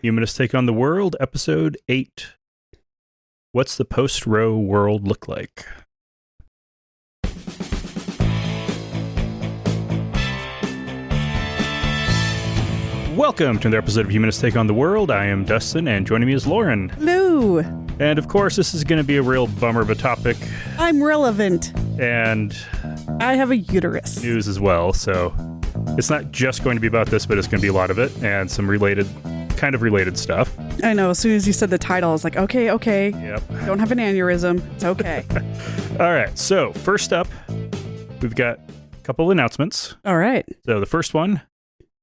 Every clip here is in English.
Humanists Take on the World, Episode 8. What's the post-Roe world look like? Welcome to another episode of Humanists Take on the World. I am Dustin, and joining me is Lauren. Hello. And of course, this is going to be a real bummer of a topic. I'm relevant. And I have a uterus. News as well, so it's not just going to be about this, but it's going to be a lot of it, and some kind of related stuff. I know, as soon as you said the title, I was like, okay. Yep. Don't have an aneurysm. It's okay. All right, so first up, we've got a couple of announcements. All right. So the first one,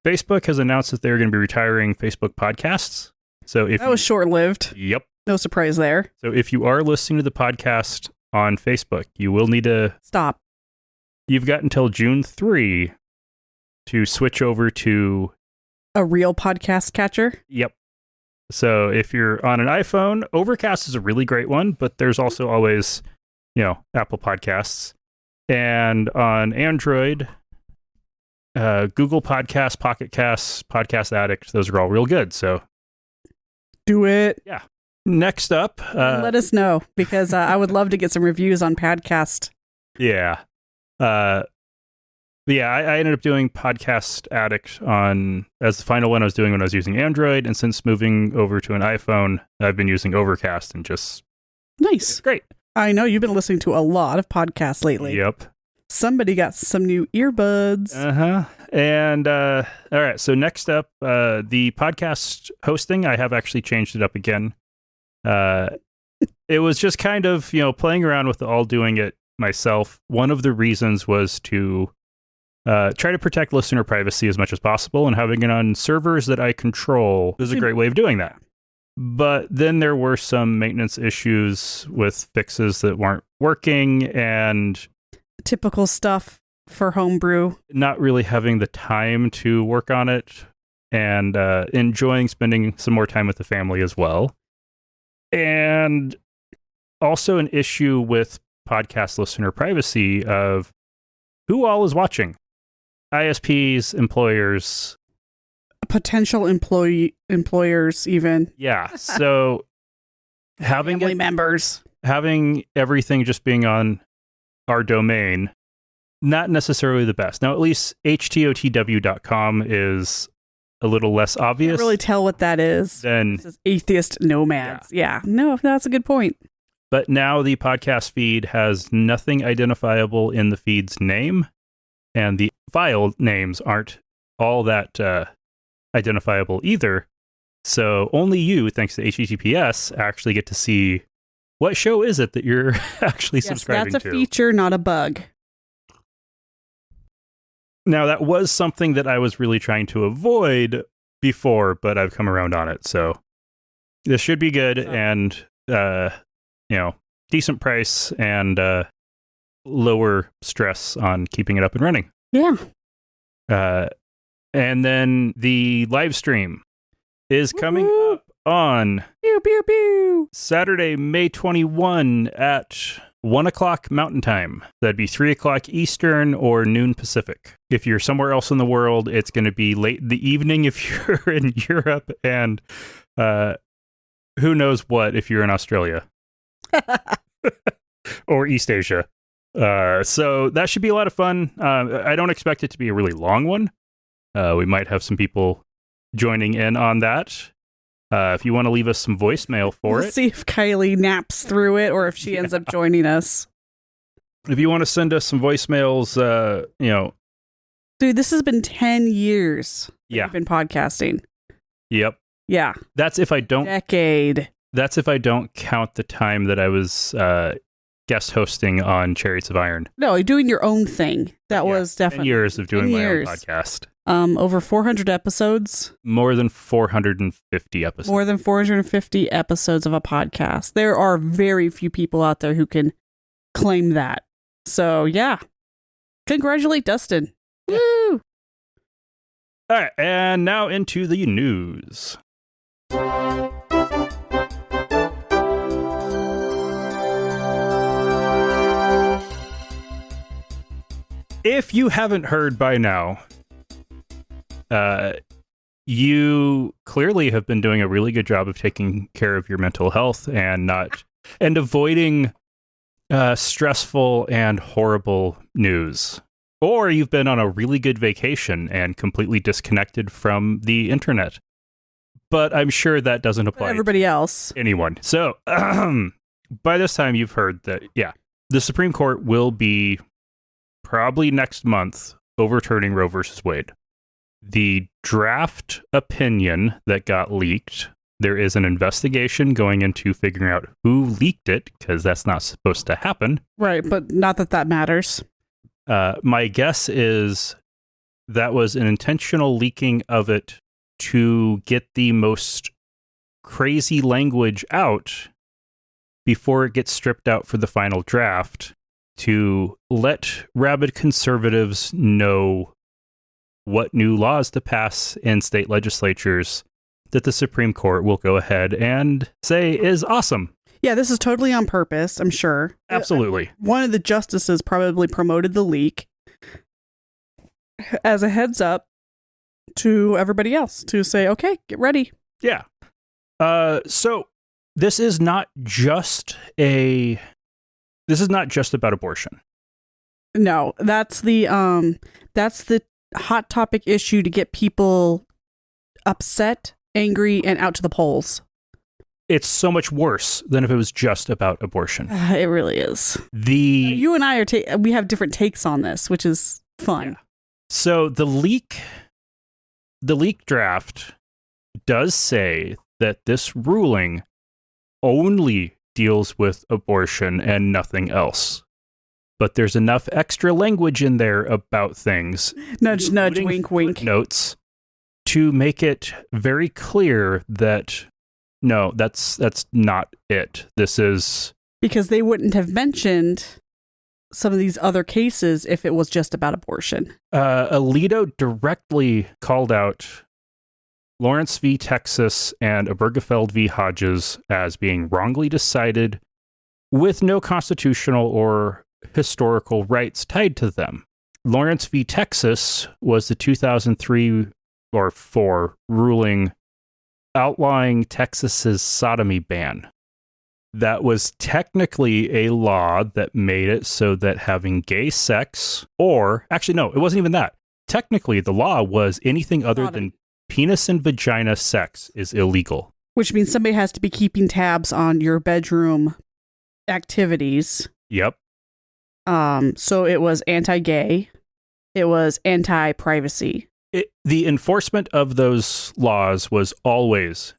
Facebook has announced that they're going to be retiring Facebook podcasts. So if that was short-lived. Yep. No surprise there. So if you are listening to the podcast on Facebook, you will need to stop. You've got until June 3 to switch over to a real podcast catcher. Yep. So if you're on an iPhone, Overcast is a really great one, but there's also always, Apple Podcasts. And on Android, Google Podcasts, Pocket Casts, Podcast Addict, those are all real good. So do it. Yeah. Next up, let us know, because I would love to get some reviews on Podcast. Yeah. I ended up doing Podcast Addict as the final one I was doing when I was using Android, and since moving over to an iPhone, I've been using Overcast and just nice. Great. I know you've been listening to a lot of podcasts lately. Yep. Somebody got some new earbuds. And all right, so next up, the podcast hosting, I have actually changed it up again. It was just kind of, playing around with all doing it myself. One of the reasons was to try to protect listener privacy as much as possible, and having it on servers that I control is a great way of doing that. But then there were some maintenance issues with fixes that weren't working, and typical stuff for homebrew. Not really having the time to work on it, and enjoying spending some more time with the family as well. And also an issue with podcast listener privacy of who all is watching. ISPs, employers. Potential employers even. Yeah, so having family members. Having everything just being on our domain, not necessarily the best. Now, at least htotw.com is a little less obvious. Can't really tell what that is. Then this is atheist nomads. Yeah. No, that's a good point. But now the podcast feed has nothing identifiable in the feed's name, and the file names aren't all that identifiable either. So only you, thanks to HTTPS, actually get to see what show is it that you're actually subscribing to. That's a feature, not a bug. Now, that was something that I was really trying to avoid before, but I've come around on it. So this should be good, and, decent price and lower stress on keeping it up and running. Yeah. And then the live stream is coming up on pew, pew, pew. Saturday, May 21 at 1 o'clock Mountain Time. That'd be 3 o'clock Eastern or noon Pacific. If you're somewhere else in the world, it's going to be late in the evening if you're in Europe, and who knows what if you're in Australia or East Asia. So that should be a lot of fun. I don't expect it to be a really long one. We might have some people joining in on that. If you want to leave us some voicemail for we'll see if Kylie naps through it or if she ends up joining us. If you want to send us some voicemails, Dude, this has been 10 years. Yeah. We've been podcasting. Yep. Yeah. That's if I don't... Decade. That's if I don't count the time that I was guest hosting on Chariots of Iron. No, doing your own thing. That was definitely 10 years of doing my own podcast. Over 400 episodes. More than 450 episodes. More than 450 episodes of a podcast. There are very few people out there who can claim that. So, yeah. Congratulate Dustin. Yeah. Woo! All right, and now into the news. If you haven't heard by now, you clearly have been doing a really good job of taking care of your mental health and avoiding stressful and horrible news. Or you've been on a really good vacation and completely disconnected from the internet. But I'm sure that doesn't apply to everybody else. Anyone. So by this time you've heard that, the Supreme Court will be probably next month overturning Roe versus Wade. The draft opinion that got leaked, there is an investigation going into figuring out who leaked it, because that's not supposed to happen. Right, but not that matters. My guess is that was an intentional leaking of it to get the most crazy language out before it gets stripped out for the final draft, to let rabid conservatives know what new laws to pass in state legislatures that the Supreme Court will go ahead and say is awesome. Yeah, this is totally on purpose, I'm sure. Absolutely. One of the justices probably promoted the leak as a heads up to everybody else to say, okay, get ready. Yeah. So this is not just about abortion. No, that's the hot topic issue to get people upset, angry, and out to the polls. It's so much worse than if it was just about abortion. It really is. You and I we have different takes on this, which is fun. Yeah. So the leak draft does say that this ruling only deals with abortion and nothing else. But there's enough extra language in there about things. Nudge, nudge, wink, wink. Notes to make it very clear that no, that's not it. This is because they wouldn't have mentioned some of these other cases if it was just about abortion. Alito directly called out Lawrence v. Texas and Obergefell v. Hodges as being wrongly decided with no constitutional or historical rights tied to them. Lawrence v. Texas was the 2003 or 4 ruling outlawing Texas's sodomy ban. That was technically a law that made it so that having gay sex, or actually, no, it wasn't even that. Technically, the law was anything other than penis and vagina sex is illegal. Which means somebody has to be keeping tabs on your bedroom activities. Yep. So it was anti-gay. It was anti-privacy. The enforcement of those laws was always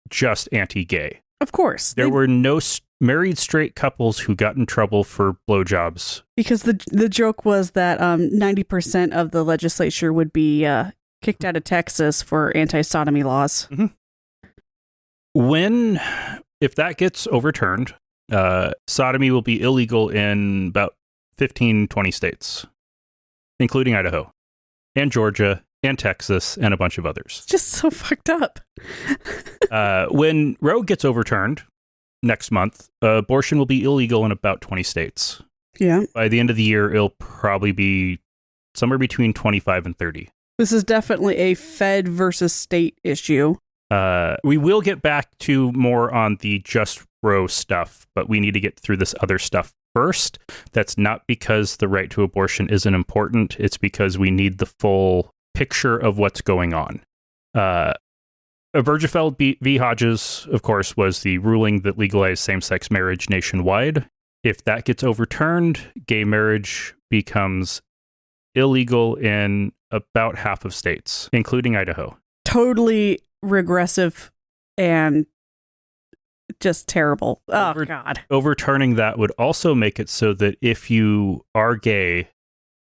just anti-gay. Of course. There were no married straight couples who got in trouble for blowjobs. Because the joke was that 90% of the legislature would be kicked out of Texas for anti-sodomy laws. Mm-hmm. If that gets overturned, sodomy will be illegal in about 15, 20 states, including Idaho and Georgia and Texas and a bunch of others. It's just so fucked up. When Roe gets overturned next month, abortion will be illegal in about 20 states. Yeah. By the end of the year, it'll probably be somewhere between 25 and 30. This is definitely a Fed versus state issue. We will get back to more on the just Roe stuff, but we need to get through this other stuff first. That's not because the right to abortion isn't important. It's because we need the full picture of what's going on. Obergefell v. Hodges, of course, was the ruling that legalized same-sex marriage nationwide. If that gets overturned, gay marriage becomes illegal in about half of states, including Idaho. Totally regressive and just terrible. Oh, God. Overturning that would also make it so that if you are gay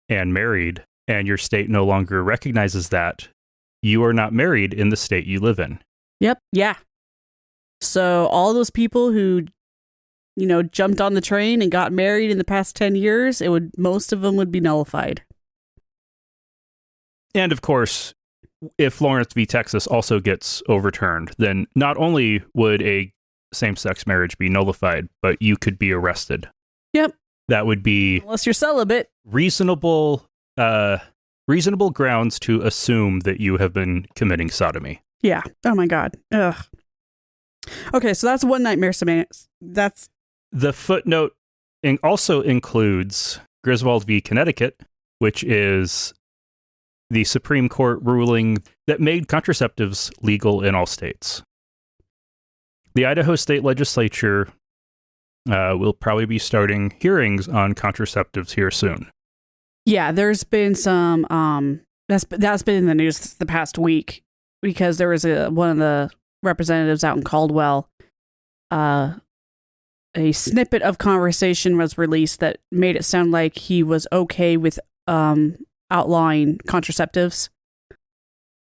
and married and your state no longer recognizes that, you are not married in the state you live in. Yep. Yeah. So all those people who, jumped on the train and got married in the past 10 years, most of them would be nullified. And of course, if Lawrence v. Texas also gets overturned, then not only would a same-sex marriage be nullified, but you could be arrested. Yep. That would be... Unless you're celibate. Reasonable reasonable grounds to assume that you have been committing sodomy. Yeah. Oh my God. Ugh. Okay, so that's one nightmare semantics. That's the footnote also includes Griswold v. Connecticut, which is the Supreme Court ruling that made contraceptives legal in all states. The Idaho State Legislature will probably be starting hearings on contraceptives here soon. Yeah, there's been some that's been in the news the past week because there was one of the representatives out in Caldwell. A snippet of conversation was released that made it sound like he was okay with outlawing contraceptives.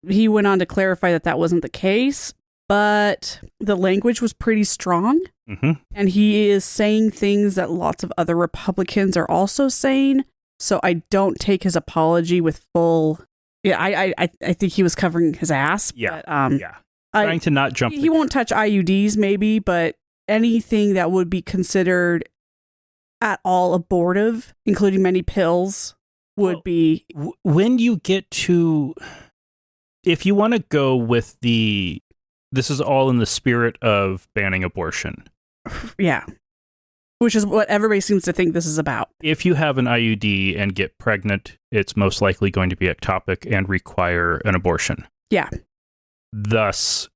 He went on to clarify that that wasn't the case, but the language was pretty strong. Mm-hmm. And he is saying things that lots of other Republicans are also saying. So I don't take his apology with full. Yeah, I think he was covering his ass. Yeah, but, trying to not jump. He won't touch IUDs, maybe, but anything that would be considered at all abortive, including many pills, would be. When you get to, if you want to go with this is all in the spirit of banning abortion. Yeah. Which is what everybody seems to think this is about. If you have an IUD and get pregnant, it's most likely going to be ectopic and require an abortion. Yeah. Thus,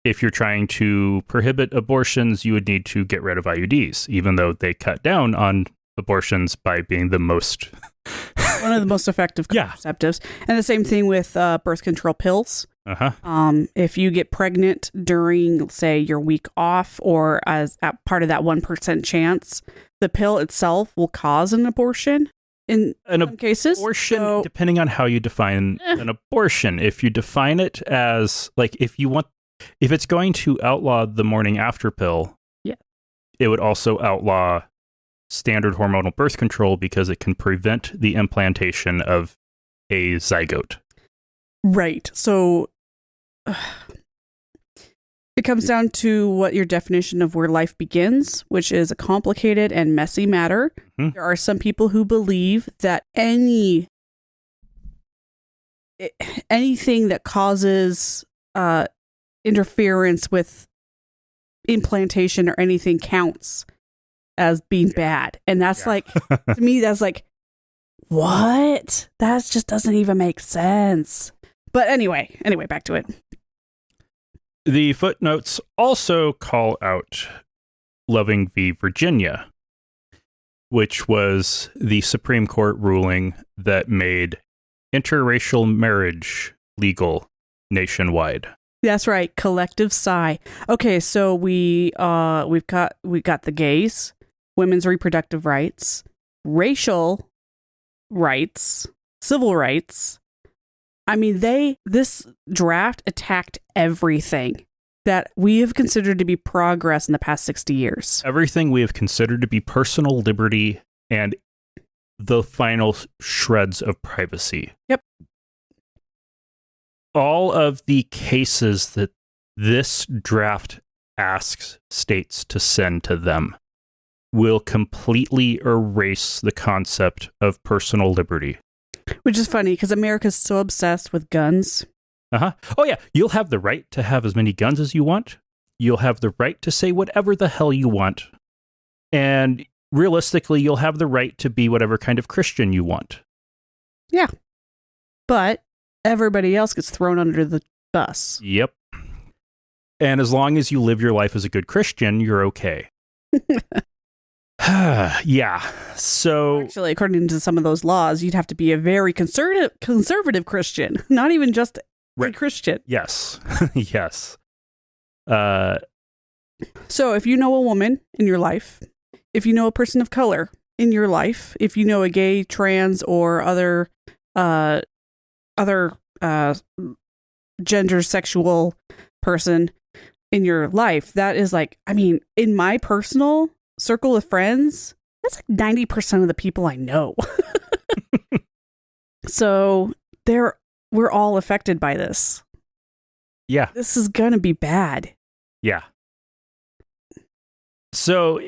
if you're trying to prohibit abortions, you would need to get rid of IUDs, even though they cut down on abortions by being the most... one of the most effective contraceptives. Yeah. And the same thing with birth control pills. Uh-huh. If you get pregnant during, say, your week off or as part of that 1% chance, the pill itself will cause an abortion in some cases. Abortion, depending on how you define an abortion. If you define it as, like, if it's going to outlaw the morning after pill, yeah, it would also outlaw standard hormonal birth control because it can prevent the implantation of a zygote. Right. So it comes down to what your definition of where life begins, which is a complicated and messy matter. Mm-hmm. There are some people who believe that anything that causes interference with implantation or anything counts as being bad. And that's like, to me, that's like, what? That just doesn't even make sense. But anyway, back to it. The footnotes also call out Loving v. Virginia, which was the Supreme Court ruling that made interracial marriage legal nationwide. That's right, collective sigh. Okay, so we got the gays, women's reproductive rights, racial rights, civil rights. I mean, this draft attacked everything that we have considered to be progress in the past 60 years. Everything we have considered to be personal liberty and the final shreds of privacy. Yep. All of the cases that this draft asks states to send to them will completely erase the concept of personal liberty. Which is funny because America's so obsessed with guns. Uh-huh. Oh, yeah. You'll have the right to have as many guns as you want. You'll have the right to say whatever the hell you want. And realistically, you'll have the right to be whatever kind of Christian you want. Yeah. But everybody else gets thrown under the bus. Yep. And as long as you live your life as a good Christian, you're okay. Yeah. So actually, according to some of those laws, you'd have to be a very conservative Christian, not even just a Christian. Yes. Yes. So if you know a woman in your life, if you know a person of color in your life, if you know a gay, trans, or other gender sexual person in your life, that is like, I mean, in my personal circle of friends, that's like 90% of the people I know. So we're all affected by this. Yeah. This is going to be bad. Yeah. So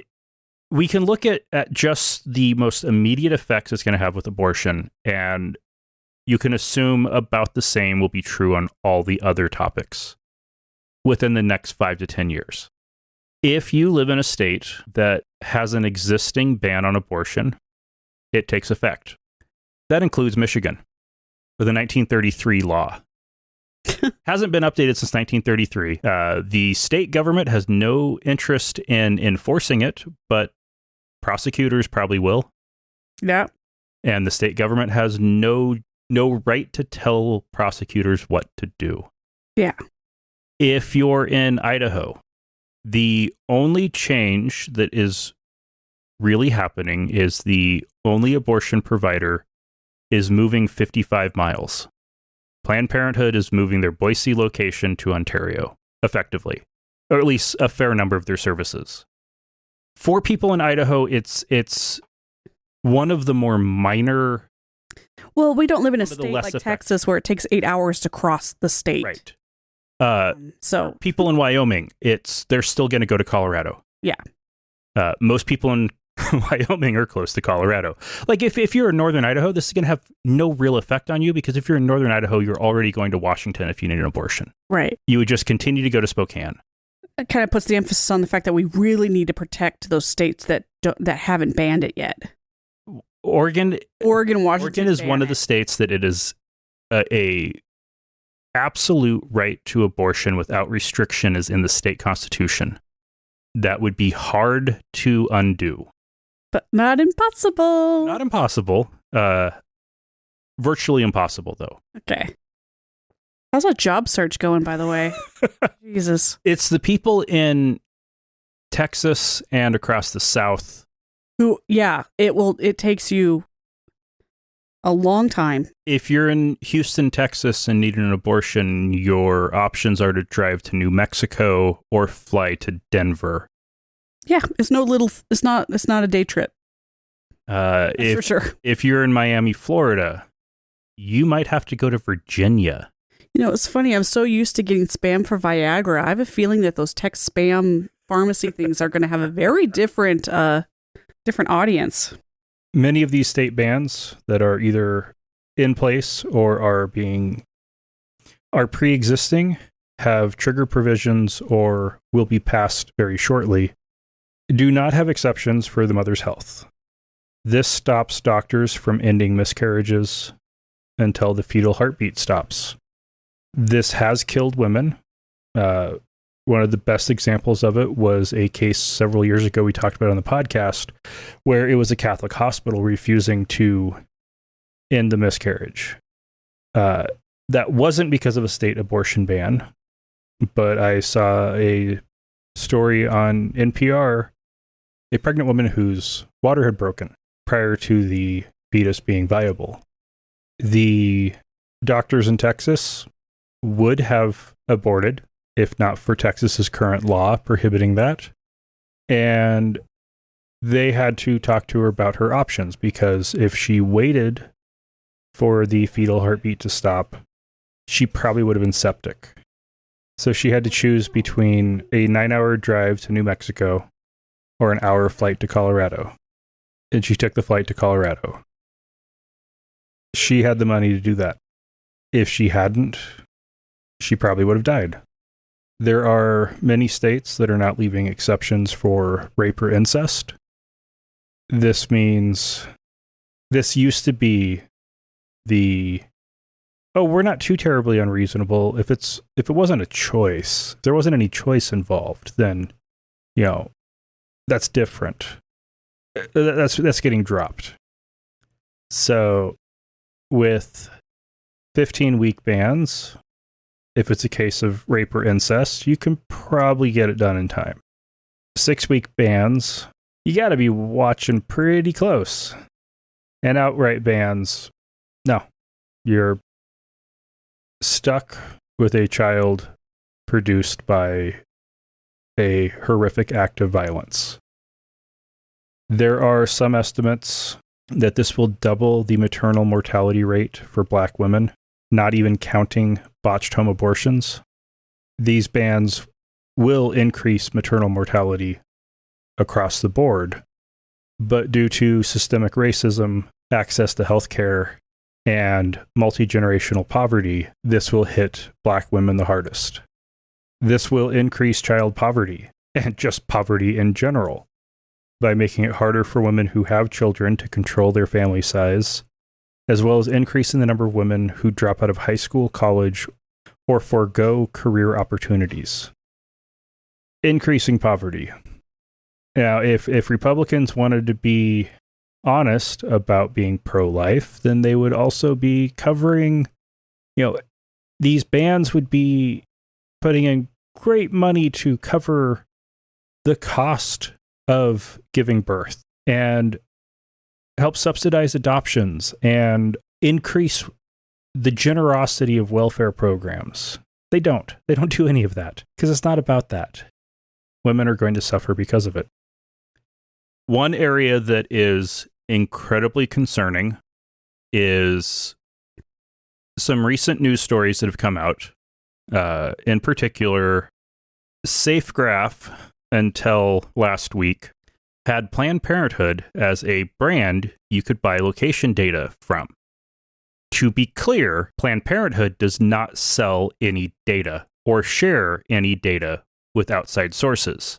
we can look at just the most immediate effects it's going to have with abortion. And you can assume about the same will be true on all the other topics within the next 5 to 10 years. If you live in a state that has an existing ban on abortion, it takes effect. That includes Michigan with a 1933 law. Hasn't been updated since 1933. The state government has no interest in enforcing it, but prosecutors probably will. Yeah. And the state government has no right to tell prosecutors what to do. Yeah. If you're in Idaho, the only change that is really happening is the only abortion provider is moving 55 miles. Planned Parenthood is moving their Boise location to Ontario, effectively, or at least a fair number of their services. For people in Idaho, it's one of the more minor. Well, we don't live in a state like Texas where it takes 8 hours to cross the state. Right. So people in Wyoming, they're still going to go to Colorado. Yeah. Most people in Wyoming are close to Colorado. Like if you're in northern Idaho, this is going to have no real effect on you because if you're in northern Idaho, you're already going to Washington if you need an abortion. Right. You would just continue to go to Spokane. It kind of puts the emphasis on the fact that we really need to protect those states that haven't banned it yet. Oregon, Washington is one of the states that it is a absolute right to abortion without restriction is in the state constitution. That would be hard to undo. But not impossible. Not impossible. Virtually impossible, though. Okay. How's a job search going, by the way? Jesus. It's the people in Texas and across the South. It takes you a long time. If you're in Houston, Texas and need an abortion, your options are to drive to New Mexico or fly to Denver. Yeah, it's not a day trip. For sure. If you're in Miami, Florida, you might have to go to Virginia. You know, it's funny. I'm so used to getting spam for Viagra. I have a feeling that those text spam pharmacy things are going to have a very different audience. Many of these state bans that are either in place or are pre-existing have trigger provisions or will be passed very shortly, do not have exceptions for the mother's health. This stops doctors from ending miscarriages until the fetal heartbeat stops. This has killed women. One of the best examples of it was a case several years ago we talked about on the podcast where it was a Catholic hospital refusing to end the miscarriage. That wasn't because of a state abortion ban, but I saw a story on NPR, a pregnant woman whose water had broken prior to the fetus being viable. The doctors in Texas would have aborted if not for Texas's current law prohibiting that. And they had to talk to her about her options because if she waited for the fetal heartbeat to stop, she probably would have been septic. So she had to choose between a 9-hour drive to New Mexico or an hour flight to Colorado. And she took the flight to Colorado. She had the money to do that. If she hadn't, she probably would have died. There are many states that are not leaving exceptions for rape or incest. This means this used to be we're not too terribly unreasonable. If it wasn't a choice, if there wasn't any choice involved, then, that's different. That's getting dropped. So with 15-week bans, if it's a case of rape or incest, you can probably get it done in time. 6-week bans, you got to be watching pretty close. And outright bans, no. You're stuck with a child produced by a horrific act of violence. There are some estimates that this will double the maternal mortality rate for Black women, not even counting botched home abortions. These bans will increase maternal mortality across the board, but due to systemic racism, access to healthcare and multi-generational poverty, this will hit Black women the hardest. This will increase child poverty and just poverty in general by making it harder for women who have children to control their family size, as well as increasing the number of women who drop out of high school, college, or forego career opportunities. Increasing poverty. Now, if Republicans wanted to be honest about being pro-life, then they would also be covering, these bans would be putting in great money to cover the cost of giving birth and help subsidize adoptions and increase the generosity of welfare programs. They don't do any of that because it's not about that. Women are going to suffer because of it. One area that is incredibly concerning is some recent news stories that have come out. In particular, Safegraph, until last week, had Planned Parenthood as a brand you could buy location data from. To be clear, Planned Parenthood does not sell any data or share any data with outside sources.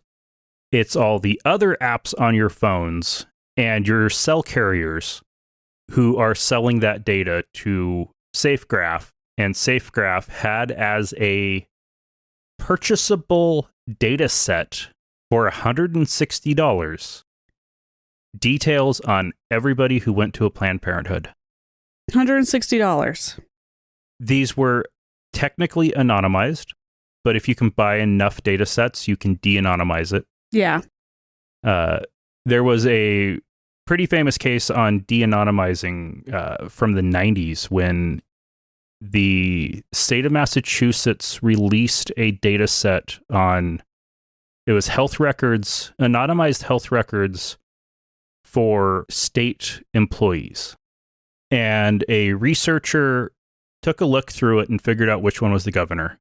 It's all the other apps on your phones and your cell carriers who are selling that data to Safegraph, and Safegraph had as a purchasable data set for $160 details on everybody who went to a Planned Parenthood. $160. These were technically anonymized, but if you can buy enough data sets, you can de-anonymize it. Yeah. There was a pretty famous case on de-anonymizing from the 90s when the state of Massachusetts released a data set on, it was health records, anonymized health records for state employees. And a researcher took a look through it and figured out which one was the governor.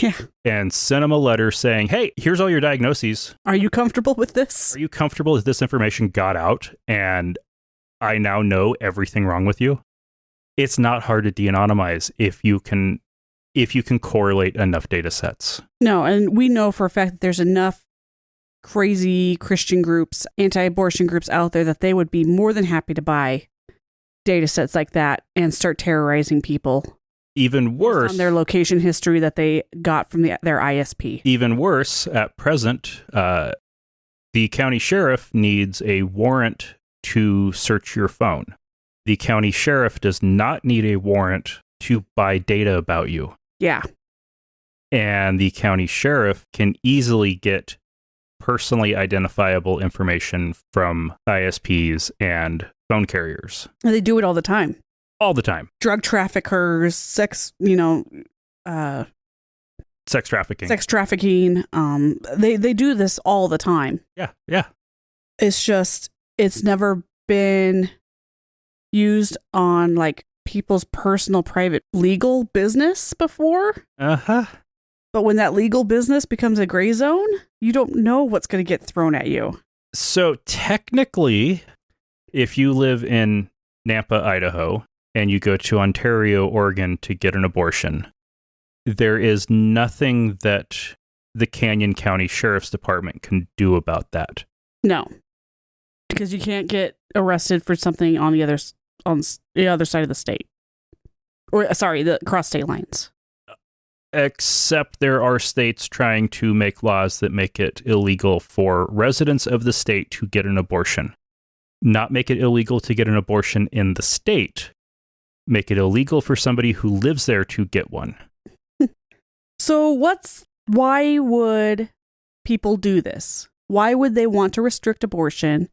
Yeah. And sent him a letter saying, hey, here's all your diagnoses. Are you comfortable with this? Are you comfortable that this information got out and I now know everything wrong with you? It's not hard to de-anonymize if you can correlate enough data sets. No, and we know for a fact that there's enough crazy Christian groups, anti-abortion groups out there that they would be more than happy to buy data sets like that and start terrorizing people. Even worse, on their location history that they got from their ISP. Even worse, at present, the county sheriff needs a warrant to search your phone. The county sheriff does not need a warrant to buy data about you. Yeah. And the county sheriff can easily get personally identifiable information from ISPs and phone carriers. And they do it all the time. All the time. Drug traffickers, sex trafficking. Sex trafficking. They do this all the time. Yeah, yeah. It's just, it's never been used on like people's personal, private, legal business before. Uh-huh. But when that legal business becomes a gray zone, you don't know what's going to get thrown at you. So technically, if you live in Nampa, Idaho, and you go to Ontario, Oregon to get an abortion, there is nothing that the Canyon County Sheriff's Department can do about that. No, because you can't get arrested for something on the other side of the state, or sorry, the cross state lines. Except there are states trying to make laws that make it illegal for residents of the state to get an abortion. Not make it illegal to get an abortion in the state. Make it illegal for somebody who lives there to get one. So why would people do this? Why would they want to restrict abortion?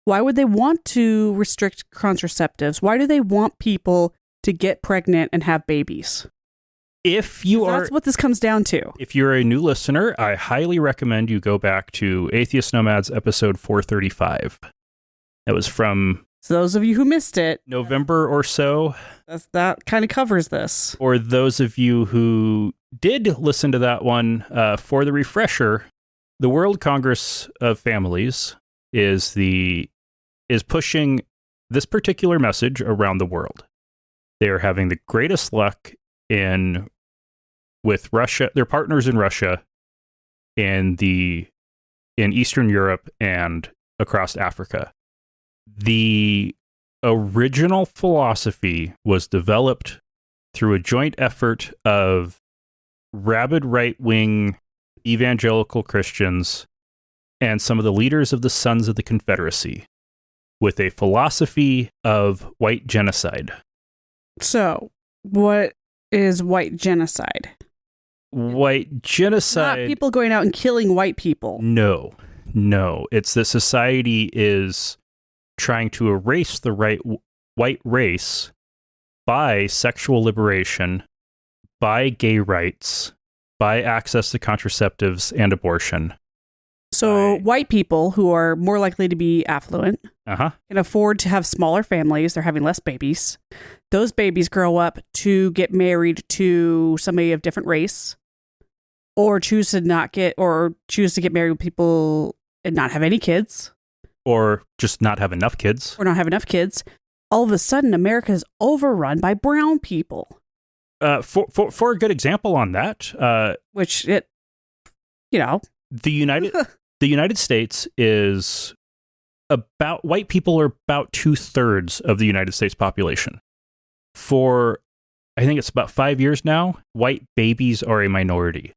Why would they want to restrict contraceptives? Why do they want people to get pregnant and have babies? That's what this comes down to. If you're a new listener, I highly recommend you go back to Atheist Nomads episode 435. That was from... So those of you who missed it... November or so. That kind of covers this. Or those of you who did listen to that one, for the refresher, the World Congress of Families is pushing this particular message around the world. They are having the greatest luck with Russia, their partners in Russia, in Eastern Europe and across Africa. The original philosophy was developed through a joint effort of rabid right-wing evangelical Christians and some of the leaders of the Sons of the Confederacy, with a philosophy of white genocide. So, what is white genocide? White genocide... Not people going out and killing white people. No. It's that society is trying to erase the white race by sexual liberation, by gay rights, by access to contraceptives and abortion. So white people who are more likely to be affluent can afford to have smaller families. They're having less babies. Those babies grow up to get married to somebody of different race, or choose to get married with people and not have any kids. Or just not have enough kids. All of a sudden, America is overrun by brown people. For a good example on that, the United States is about, white people are about 2/3 of the United States population. For, I think it's about 5 years now, white babies are a minority.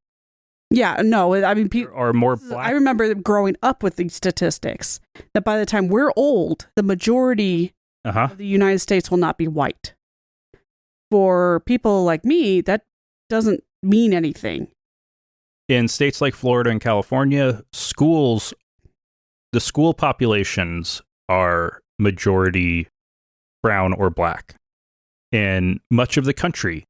Yeah, no, I mean, people are more black. I remember growing up with these statistics that by the time we're old, the majority of the United States will not be white. For people like me, that doesn't mean anything. In states like Florida and California, the school populations are majority brown or black. In much of the country,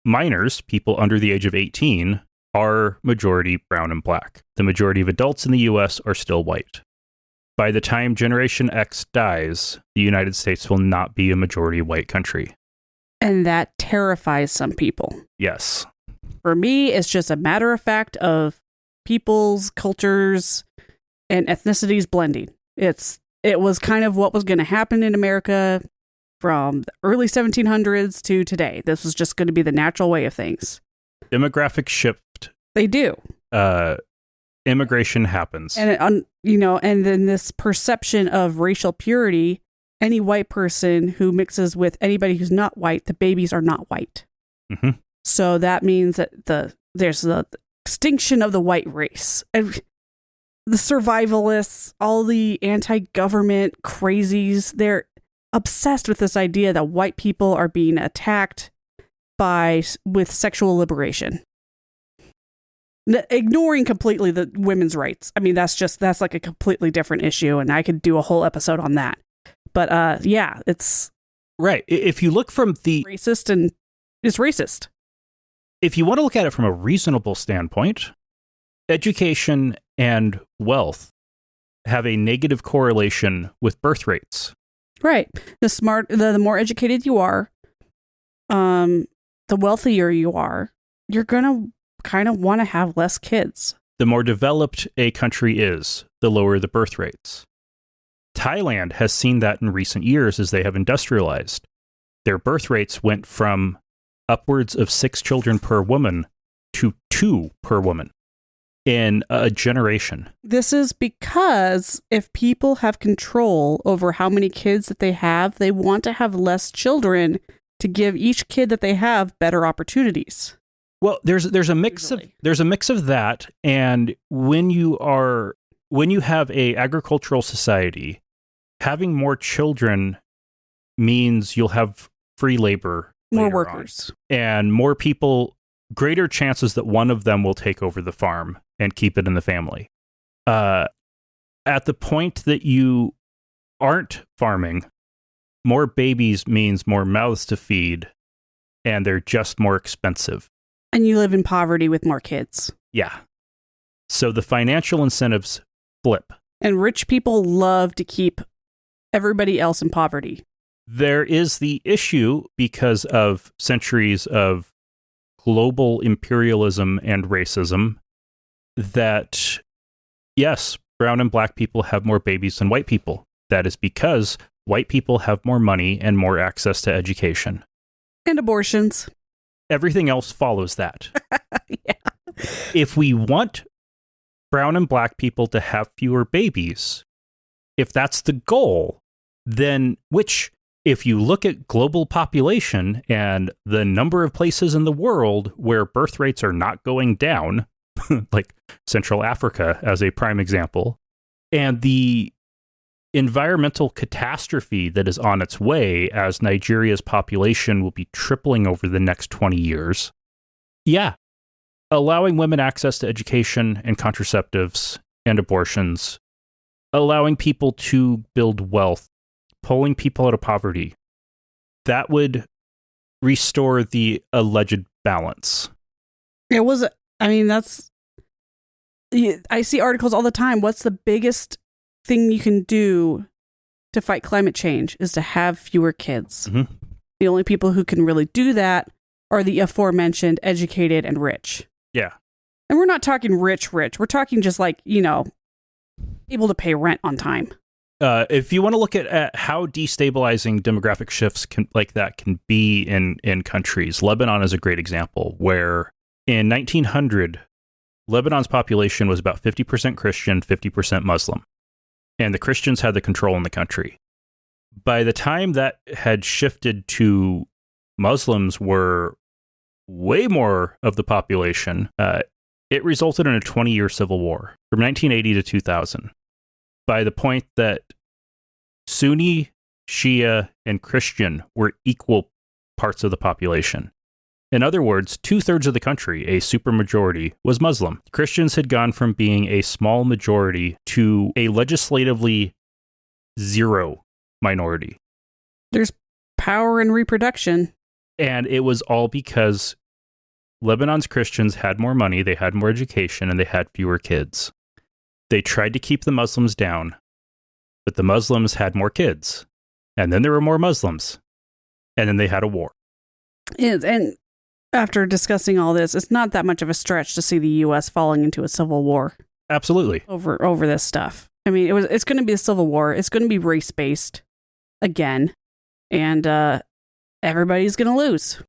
minors, people under the age of 18, are majority brown and black. The majority of adults in the U.S. are still white. By the time Generation X dies, the United States will not be a majority white country. And that terrifies some people. Yes. For me, it's just a matter of fact of people's cultures and ethnicities blending. It was kind of what was going to happen in America from the early 1700s to today. This was just going to be the natural way of things. Demographic shift. They do. Immigration happens. And and then this perception of racial purity, any white person who mixes with anybody who's not white, the babies are not white. Mm-hmm. So that means that there's the extinction of the white race. And the survivalists, all the anti-government crazies, they're obsessed with this idea that white people are being attacked with sexual liberation. Ignoring completely the women's rights. I mean, that's like a completely different issue, and I could do a whole episode on that. But it's right. If you look from the racist, and it's racist. If you want to look at it from a reasonable standpoint, education and wealth have a negative correlation with birth rates. Right. The more educated you are, the wealthier you are, you're going to kind of want to have less kids. The more developed a country is, the lower the birth rates. Thailand has seen that in recent years as they have industrialized. Their birth rates went from upwards of 6 children per woman to 2 per woman in a generation. This is because if people have control over how many kids that they have, they want to have less children to give each kid that they have better opportunities. Well, there's a mix of that, and when you have a agricultural society, having more children means you'll have free labor, more workers, and more people, greater chances that one of them will take over the farm and keep it in the family. At the point that you aren't farming, more babies means more mouths to feed, and they're just more expensive. And you live in poverty with more kids. Yeah. So the financial incentives flip. And rich people love to keep everybody else in poverty. There is the issue because of centuries of global imperialism and racism that, yes, brown and black people have more babies than white people. That is because white people have more money and more access to education. And abortions. Everything else follows that. Yeah. If we want brown and black people to have fewer babies, if that's the goal, then which, if you look at global population and the number of places in the world where birth rates are not going down, like Central Africa as a prime example, and the environmental catastrophe that is on its way as Nigeria's population will be tripling over the next 20 years. Yeah, allowing women access to education and contraceptives and abortions, allowing people to build wealth, pulling people out of poverty, that would restore the alleged balance. It was, I mean, that's, I see articles all the time. What's the biggest thing you can do to fight climate change is to have fewer kids. Mm-hmm. The only people who can really do that are the aforementioned educated and rich. Yeah. And we're not talking rich. We're talking just like, able to pay rent on time. If you want to look at how destabilizing demographic shifts can be in countries, Lebanon is a great example, where in 1900, Lebanon's population was about 50% Christian, 50% Muslim. And the Christians had the control in the country. By the time that had shifted to Muslims were way more of the population, it resulted in a 20-year civil war from 1980 to 2000. By the point that Sunni, Shia, and Christian were equal parts of the population. In other words, 2/3 of the country, a supermajority, was Muslim. Christians had gone from being a small majority to a legislatively zero minority. There's power in reproduction. And it was all because Lebanon's Christians had more money, they had more education, and they had fewer kids. They tried to keep the Muslims down, but the Muslims had more kids. And then there were more Muslims. And then they had a war. And after discussing all this, it's not that much of a stretch to see the U.S. falling into a civil war. Absolutely. Over this stuff. I mean, it's going to be a civil war. It's going to be race-based again. And everybody's going to lose.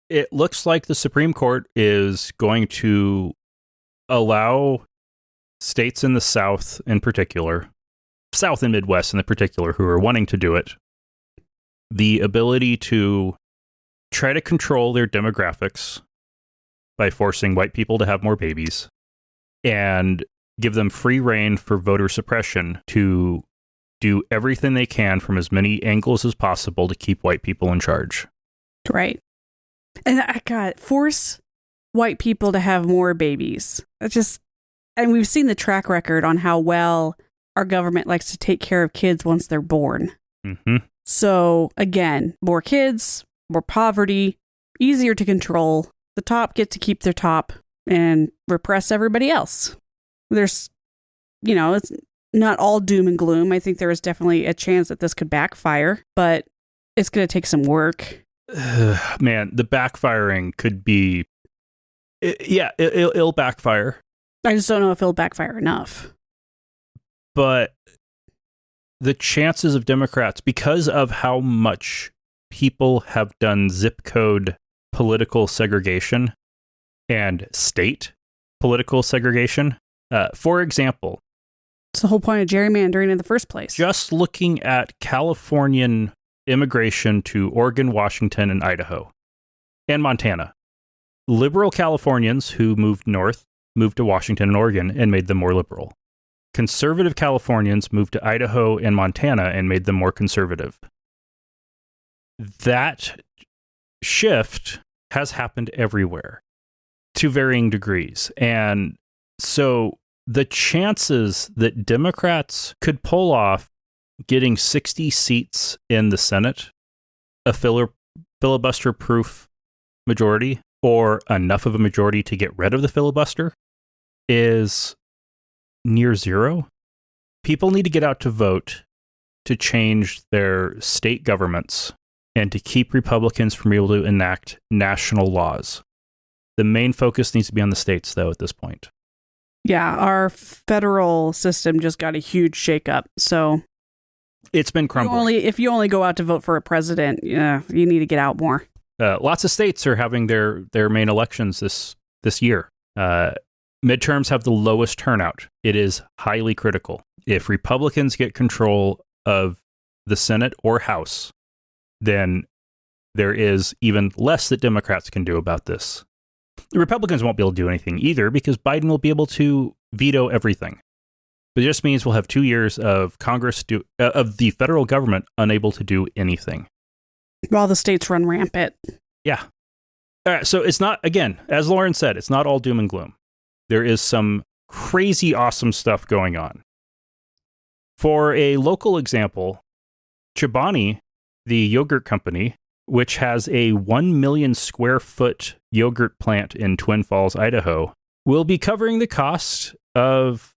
It looks like the Supreme Court is going to allow states in the South in particular, South and Midwest in particular, who are wanting to do it, the ability to try to control their demographics by forcing white people to have more babies and give them free rein for voter suppression to do everything they can from as many angles as possible to keep white people in charge. Right. And force white people to have more babies. And we've seen the track record on how well our government likes to take care of kids once they're born. Mm-hmm. So again, more kids, more poverty, easier to control. The top get to keep their top and repress everybody else. There's, it's not all doom and gloom. I think there is definitely a chance that this could backfire, but it's going to take some work. Man, the backfiring could be, it'll backfire. I just don't know if it'll backfire enough. But the chances of Democrats, because of how much people have done zip code political segregation and state political segregation. For example, it's the whole point of gerrymandering in the first place. Just looking at Californian immigration to Oregon, Washington, and Idaho, and Montana. Liberal Californians who moved north moved to Washington and Oregon and made them more liberal. Conservative Californians moved to Idaho and Montana and made them more conservative. That shift has happened everywhere to varying degrees. And so the chances that Democrats could pull off getting 60 seats in the Senate, a filibuster-proof majority, or enough of a majority to get rid of the filibuster, is near zero. People need to get out to vote to change their state governments and to keep Republicans from being able to enact national laws. The main focus needs to be on the states, though, at this point. Yeah, our federal system just got a huge shakeup. So it's been crumbling. If you only go out to vote for a president, you need to get out more. Lots of states are having their main elections this year. Midterms have the lowest turnout. It is highly critical. If Republicans get control of the Senate or House, then there is even less that Democrats can do about this. The Republicans won't be able to do anything either because Biden will be able to veto everything. But it just means we'll have 2 years of of the federal government unable to do anything. While the states run rampant. Yeah. All right. So it's not, again, as Lauren said, it's not all doom and gloom. There is some crazy awesome stuff going on. For a local example, Chobani, the yogurt company, which has a 1 million square foot yogurt plant in Twin Falls, Idaho, will be covering the cost of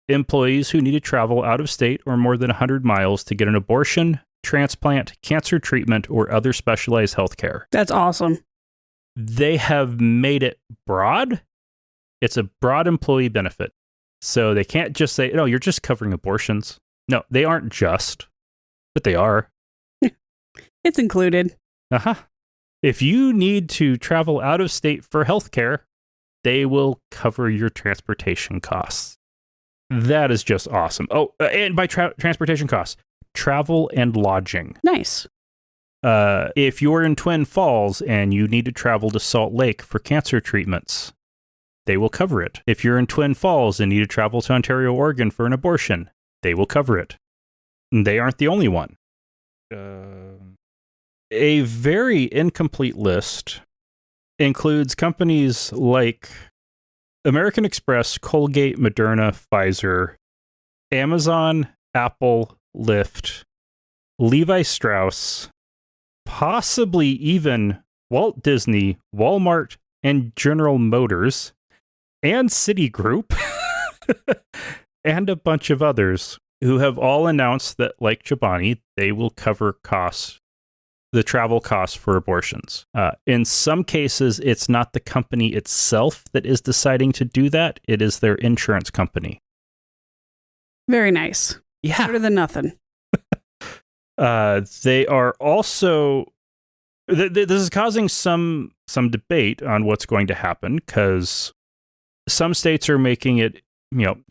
employees who need to travel out of state or more than 100 miles to get an abortion, transplant, cancer treatment, or other specialized health care. That's awesome. They have made it broad. It's a broad employee benefit. So they can't just say, no, you're just covering abortions. No, they aren't just, but they are. It's included. Uh-huh. If you need to travel out of state for healthcare, they will cover your transportation costs. That is just awesome. Oh, and by transportation costs, travel and lodging. Nice. If you're in Twin Falls and you need to travel to Salt Lake for cancer treatments, they will cover it. If you're in Twin Falls and need to travel to Ontario, Oregon for an abortion, they will cover it. And they aren't the only one. A very incomplete list includes companies like American Express, Colgate, Moderna, Pfizer, Amazon, Apple, Lyft, Levi Strauss, possibly even Walt Disney, Walmart, and General Motors, and Citigroup, and a bunch of others who have all announced that, like Chobani, they will cover the travel costs for abortions. In some cases, it's not the company itself that is deciding to do that. It is their insurance company. Very nice. Yeah. Better than nothing. They are also... This is causing some debate on what's going to happen because some states are making it,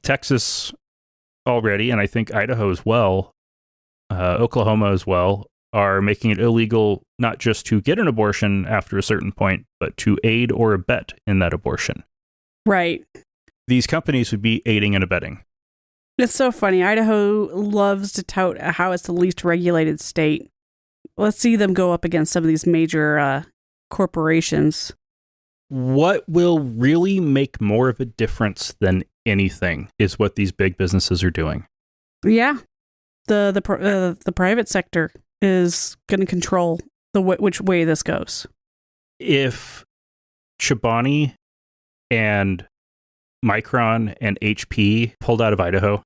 Texas already, and I think Idaho as well, Oklahoma as well, are making it illegal not just to get an abortion after a certain point, but to aid or abet in that abortion. Right. These companies would be aiding and abetting. It's so funny. Idaho loves to tout how it's the least regulated state. Let's see them go up against some of these major corporations. What will really make more of a difference than anything is what these big businesses are doing. Yeah. The private sector is going to control which way this goes. If Chobani and Micron and HP pulled out of Idaho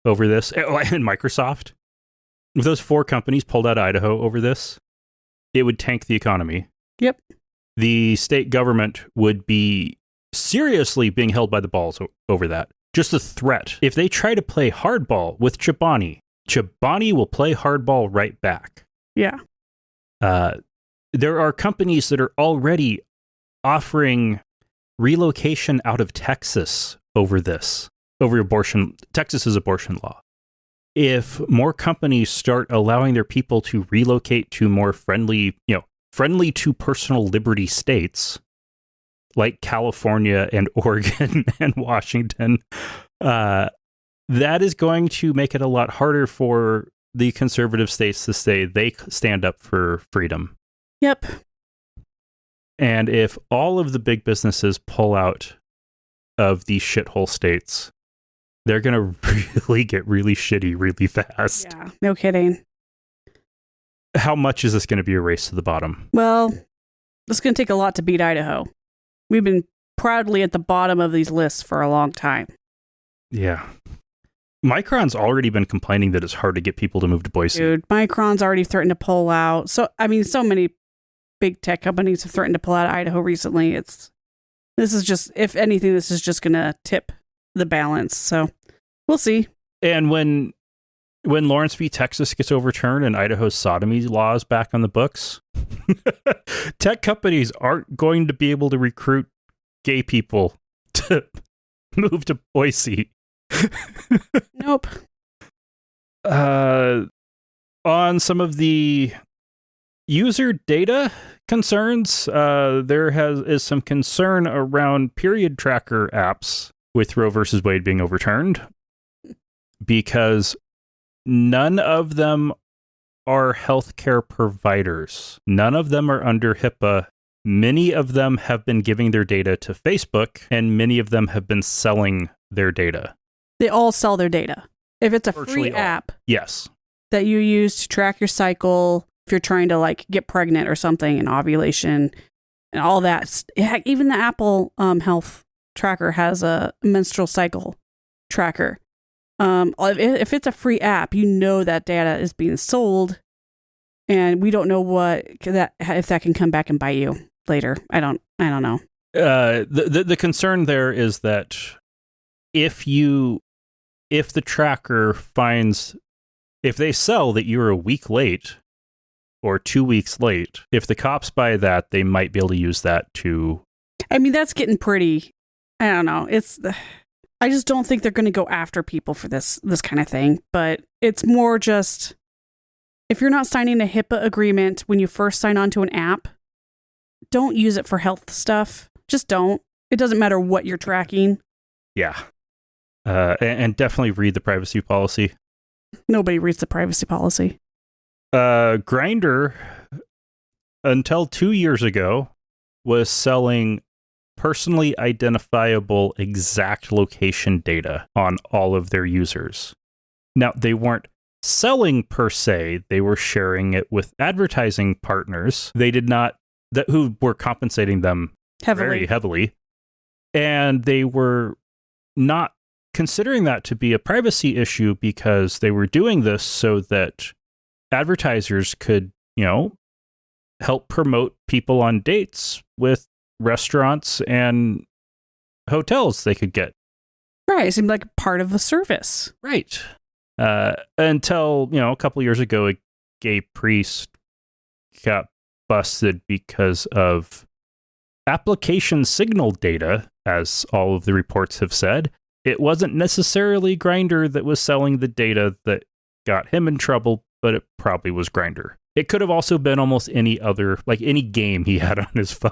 over this, and Microsoft, if those four companies pulled out of Idaho over this, it would tank the economy. Yep. The state government would be seriously being held by the balls over that. Just the threat. If they try to play hardball with Chobani will play hardball right back. Yeah. There are companies that are already offering relocation out of Texas over abortion, Texas's abortion law. If more companies start allowing their people to relocate to more friendly to personal liberty states like California and Oregon and Washington, that is going to make it a lot harder for the conservative states to say they stand up for freedom. Yep. And if all of the big businesses pull out of these shithole states, they're going to really get really shitty really fast. Yeah, no kidding. How much is this going to be a race to the bottom? Well, it's going to take a lot to beat Idaho. We've been proudly at the bottom of these lists for a long time. Yeah. Micron's already been complaining that it's hard to get people to move to Boise. Dude, Micron's already threatened to pull out. So many big tech companies have threatened to pull out of Idaho recently. If anything, this is just going to tip the balance. So we'll see. And when when Lawrence v. Texas gets overturned and Idaho's sodomy laws back on the books, tech companies aren't going to be able to recruit gay people to move to Boise. Nope. On some of the user data concerns, there is some concern around period tracker apps with Roe versus Wade being overturned, because none of them are healthcare providers. None of them are under HIPAA. Many of them have been giving their data to Facebook, and many of them have been selling their data. They all sell their data. If it's a Virtually free all. app Yes. that you use to track your cycle, if you're trying to like get pregnant or something, and ovulation and all that. Heck, even the Apple health tracker has a menstrual cycle tracker. If it's a free app, you know that data is being sold, and we don't know if that can come back and bite you later. I don't know. The concern there is that if the tracker finds, if they sell that you're a week late or 2 weeks late, if the cops buy that, they might be able to use that to... I mean, that's getting pretty, I don't know. I just don't think they're going to go after people for this kind of thing, but it's more just, if you're not signing a HIPAA agreement when you first sign on to an app, don't use it for health stuff. Just don't. It doesn't matter what you're tracking. Yeah. And definitely read the privacy policy. Nobody reads the privacy policy. Grindr, until 2 years ago, was selling personally identifiable exact location data on all of their users. Now, they weren't selling per se, they were sharing it with advertising partners. They did not, who were compensating them very heavily. And they were not considering that to be a privacy issue, because they were doing this so that advertisers could, help promote people on dates with restaurants and hotels they could get. Right. It seemed like part of the service. Right. Until, a couple years ago, a gay priest got busted because of application signal data, as all of the reports have said. It wasn't necessarily Grindr that was selling the data that got him in trouble, but it probably was Grindr. It could have also been almost any other, like any game he had on his phone.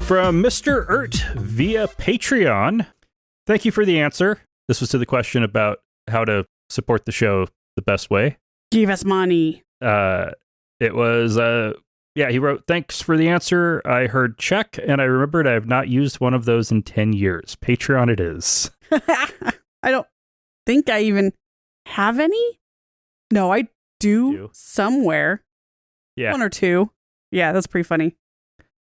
From Mr. Ert via Patreon. Thank you for the answer. This was to the question about how to support the show the best way. Give us money. It was, he wrote, thanks for the answer. I heard check, and I remembered I have not used one of those in 10 years. Patreon it is. I don't think I even have any. No, I do somewhere. Yeah. One or two. Yeah, that's pretty funny.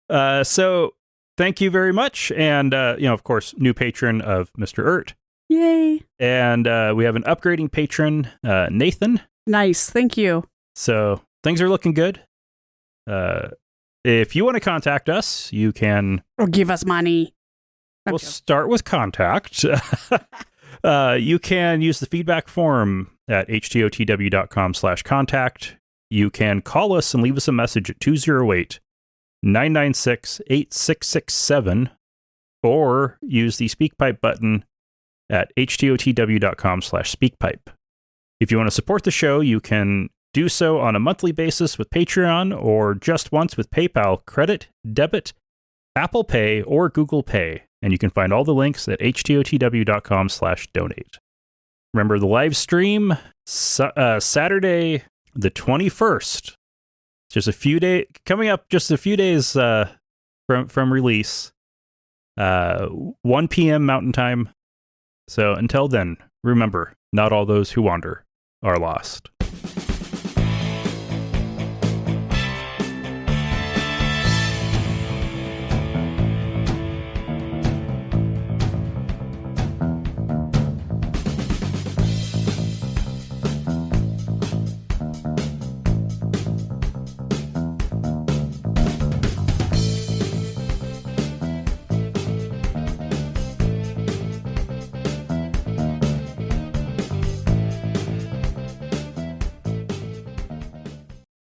So thank you very much. And, of course, new patron of Mr. Ert. Yay. And we have an upgrading patron, Nathan. Nice. Thank you. So things are looking good. If you want to contact us, you can... Or give us money. We'll start with contact. You can use the feedback form at htotw.com/contact. You can call us and leave us a message at 208-996-8667, or use the SpeakPipe button at htotw.com/speakpipe. If you want to support the show, you can do so on a monthly basis with Patreon, or just once with PayPal, credit, debit, Apple Pay, or Google Pay. And you can find all the links at htotw.com/donate. Remember the live stream, Saturday the 21st. Just a few days, coming up just a few days from release. 1 p.m. Mountain Time. So until then, remember, not all those who wander are lost.